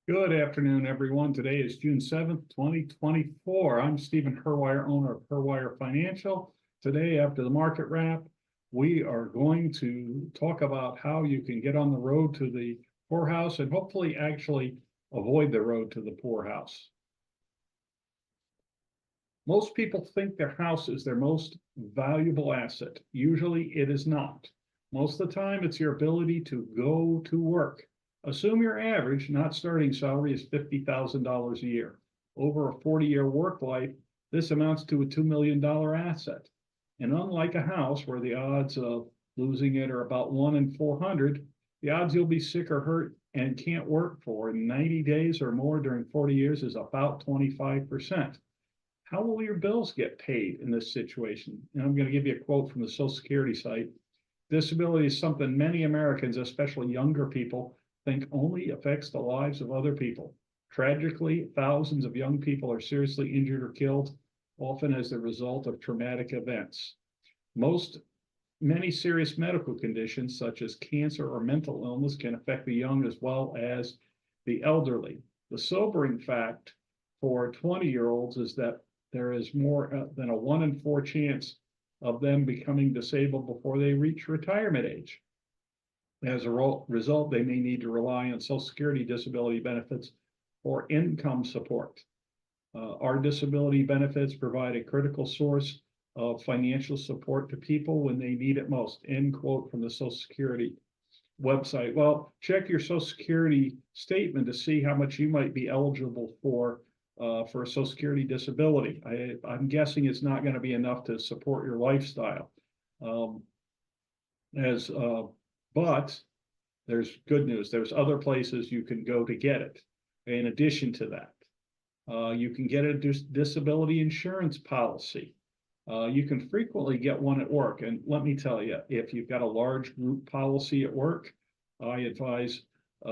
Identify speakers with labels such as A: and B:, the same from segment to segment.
A: Good afternoon, everyone. Today is June 7th, 2024. I'm Stephen Herwire, owner of Herwire Financial. Today, after the market wrap, we are going to talk about how you can get on the road to the poorhouse and hopefully actually avoid the road to the poorhouse. Most people think their house is their most valuable asset. Usually it is not. Most of the time, it's your ability to go to work. Assume your average, not starting salary, is $50,000 a year. Over a 40-year work life, this amounts to a $2 million asset. And unlike a house where the odds of losing it are about 1 in 400, the odds you'll be sick or hurt and can't work for in 90 days or more during 40 years is about 25%. How will your bills get paid in this situation? And I'm going to give you a quote from the Social Security site. Disability is something many Americans, especially younger people, think only affects the lives of other people. Tragically, thousands of young people are seriously injured or killed, often as a result of traumatic events. Many serious medical conditions, such as cancer or mental illness, can affect the young as well as the elderly. The sobering fact for 20-year-olds is that there is more than a 1 in 4 chance of them becoming disabled before they reach retirement age. As a result, they may need to rely on Social Security disability benefits for income support. Our disability benefits provide a critical source of financial support to people when they need it most, end quote from the Social Security website. Well, check your Social Security statement to see how much you might be eligible for a Social Security disability. I'm guessing it's not going to be enough to support your lifestyle. But there's good news. There's other places you can go to get it. In addition to that, you can get a disability insurance policy. You can frequently get one at work. And let me tell you, if you've got a large group policy at work, I advise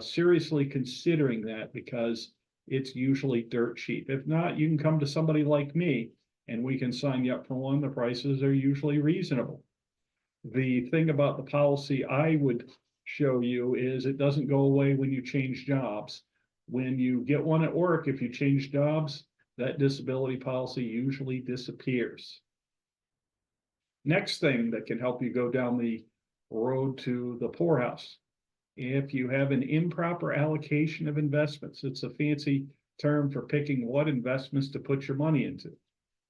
A: seriously considering that because it's usually dirt cheap. If not, you can come to somebody like me and we can sign you up for one. The prices are usually reasonable. The thing about the policy I would show you is it doesn't go away when you change jobs. When you get one at work, if you change jobs, that disability policy usually disappears. Next thing that can help you go down the road to the poorhouse. If you have an improper allocation of investments, it's a fancy term for picking what investments to put your money into.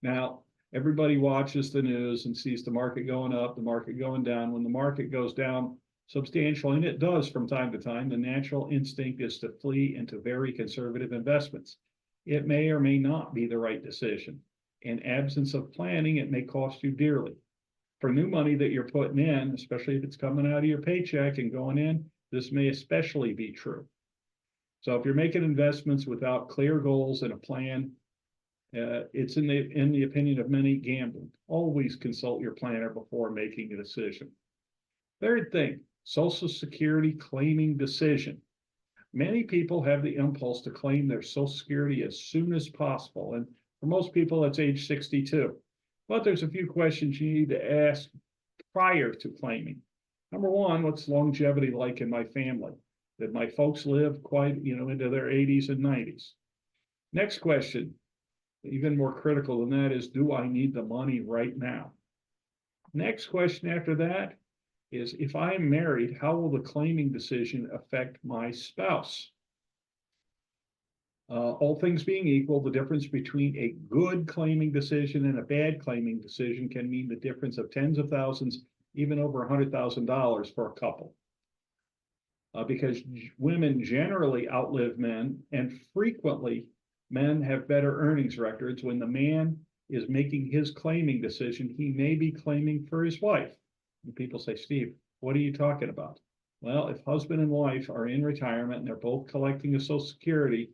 A: Now, everybody watches the news and sees the market going up, the market going down. When the market goes down substantially, and it does from time to time, the natural instinct is to flee into very conservative investments. It may or may not be the right decision. In absence of planning, it may cost you dearly. For new money that you're putting in, especially if it's coming out of your paycheck and going in, this may especially be true. So if you're making investments without clear goals and a plan, it's in the opinion of many, gambling. Always consult your planner before making a decision. Third thing, Social Security claiming decision. Many people have the impulse to claim their Social Security as soon as possible. And for most people, that's age 62. But there's a few questions you need to ask prior to claiming. Number one, what's longevity like in my family? Did my folks live quite, into their 80s and 90s? Next question, even more critical than that, is do I need the money right now? Next question after that is, if I'm married, how will the claiming decision affect my spouse? All things being equal, the difference between a good claiming decision and a bad claiming decision can mean the difference of tens of thousands, even over $100,000 for a couple. Because women generally outlive men, and frequently men have better earnings records. When the man is making his claiming decision, he may be claiming for his wife. And people say, Steve, what are you talking about? Well, if husband and wife are in retirement and they're both collecting a Social Security,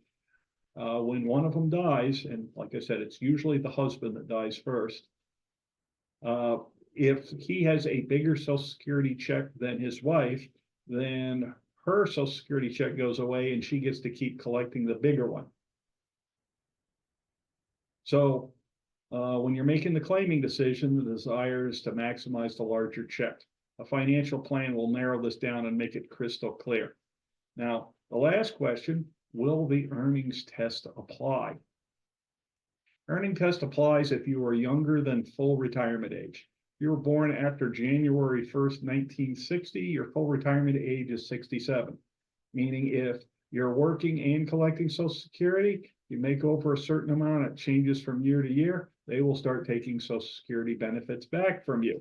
A: when one of them dies, and like I said, it's usually the husband that dies first, if he has a bigger Social Security check than his wife, then her Social Security check goes away and she gets to keep collecting the bigger one. So when you're making the claiming decision, the desire is to maximize the larger check. A financial plan will narrow this down and make it crystal clear. Now, the last question, will the earnings test apply? Earning test applies if you are younger than full retirement age. If you were born after January 1st, 1960, your full retirement age is 67. Meaning if you're working and collecting Social Security, you make over a certain amount, it changes from year to year, they will start taking Social Security benefits back from you.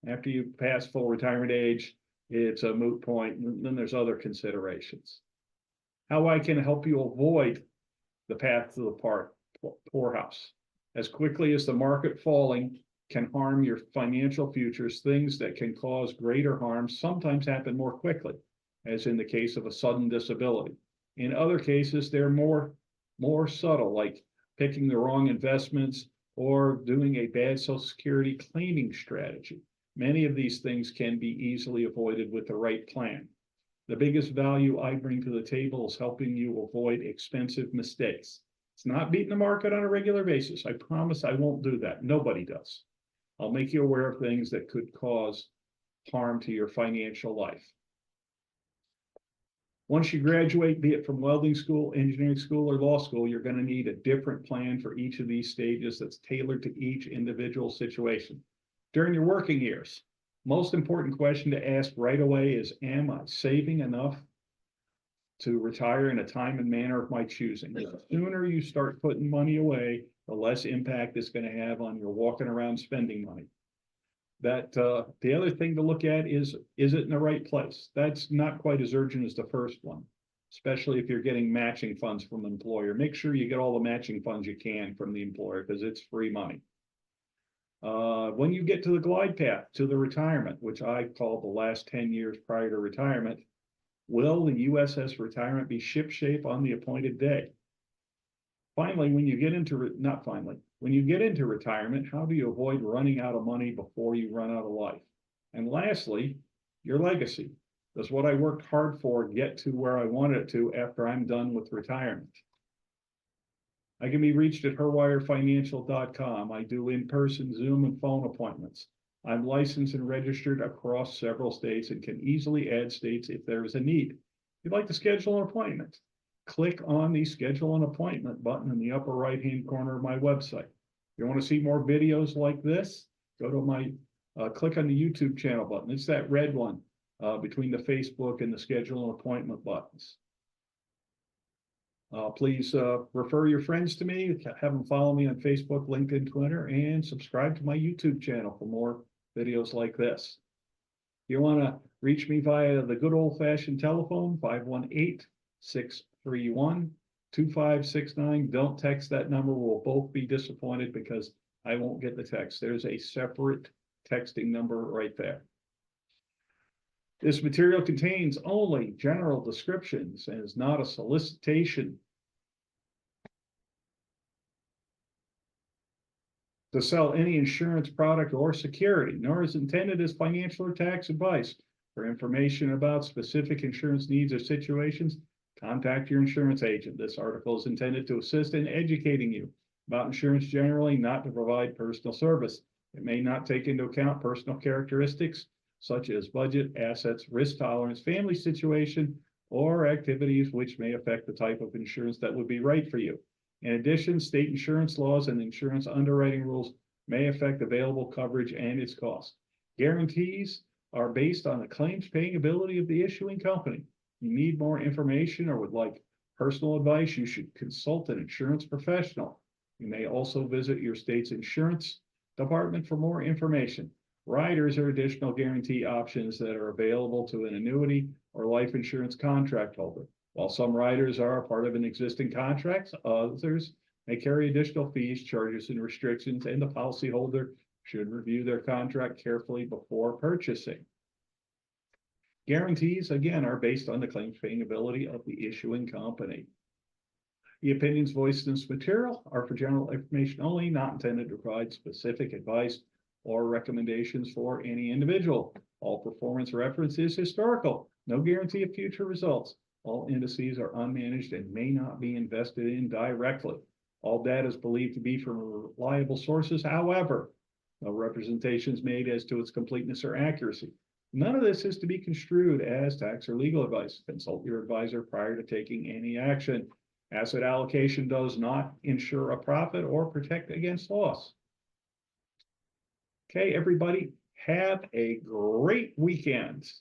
A: After you pass full retirement age, it's a moot point, and then there's other considerations. How I can help you avoid the path to the poorhouse. As quickly as the market falling can harm your financial futures, things that can cause greater harm sometimes happen more quickly, as in the case of a sudden disability. In other cases, they're more subtle, like picking the wrong investments or doing a bad Social Security claiming strategy. Many of these things can be easily avoided with the right plan. The biggest value I bring to the table is helping you avoid expensive mistakes. It's not beating the market on a regular basis. I promise I won't do that. Nobody does. I'll make you aware of things that could cause harm to your financial life. Once you graduate, be it from welding school, engineering school, or law school, you're going to need a different plan for each of these stages that's tailored to each individual situation. During your working years, most important question to ask right away is, am I saving enough to retire in a time and manner of my choosing? The sooner you start putting money away, the less impact it's going to have on your walking around spending money. The other thing to look at is it in the right place? That's not quite as urgent as the first one, especially if you're getting matching funds from an employer. Make sure you get all the matching funds you can from the employer because it's free money. When you get to the glide path to the retirement, which I call the last 10 years prior to retirement, will the USS retirement be shipshape on the appointed day? Finally, when you get into retirement, how do you avoid running out of money before you run out of life? And lastly, your legacy. Does what I worked hard for get to where I want it to after I'm done with retirement? I can be reached at herwirefinancial.com. I do in-person Zoom and phone appointments. I'm licensed and registered across several states and can easily add states if there is a need. If you'd like to schedule an appointment, click on the Schedule an Appointment button in the upper right-hand corner of my website. If you want to see more videos like this, go to my, click on the YouTube channel button. It's that red one between the Facebook and the Schedule an Appointment buttons. Please refer your friends to me, have them follow me on Facebook, LinkedIn, Twitter, and subscribe to my YouTube channel for more videos like this. If you want to reach me via the good old-fashioned telephone, 518-631-2569. Don't text that number. We'll both be disappointed because I won't get the text. There's a separate texting number right there. This material contains only general descriptions and is not a solicitation to sell any insurance product or security, nor is intended as financial or tax advice. For information about specific insurance needs or situations, contact your insurance agent. This article is intended to assist in educating you about insurance generally, not to provide personal service. It may not take into account personal characteristics such as budget, assets, risk tolerance, family situation, or activities which may affect the type of insurance that would be right for you. In addition, state insurance laws and insurance underwriting rules may affect available coverage and its cost. Guarantees are based on the claims paying ability of the issuing company. If you need more information or would like personal advice, you should consult an insurance professional. You may also visit your state's insurance department for more information. Riders are additional guarantee options that are available to an annuity or life insurance contract holder. While some riders are a part of an existing contract, others may carry additional fees, charges, and restrictions, and the policyholder should review their contract carefully before purchasing. Guarantees, again, are based on the claims paying ability of the issuing company. The opinions voiced in this material are for general information only, not intended to provide specific advice or recommendations for any individual. All performance reference is historical. No guarantee of future results. All indices are unmanaged and may not be invested in directly. All data is believed to be from reliable sources. However, no representations made as to its completeness or accuracy. None of this is to be construed as tax or legal advice. Consult your advisor prior to taking any action. Asset allocation does not ensure a profit or protect against loss. Okay, everybody, have a great weekend.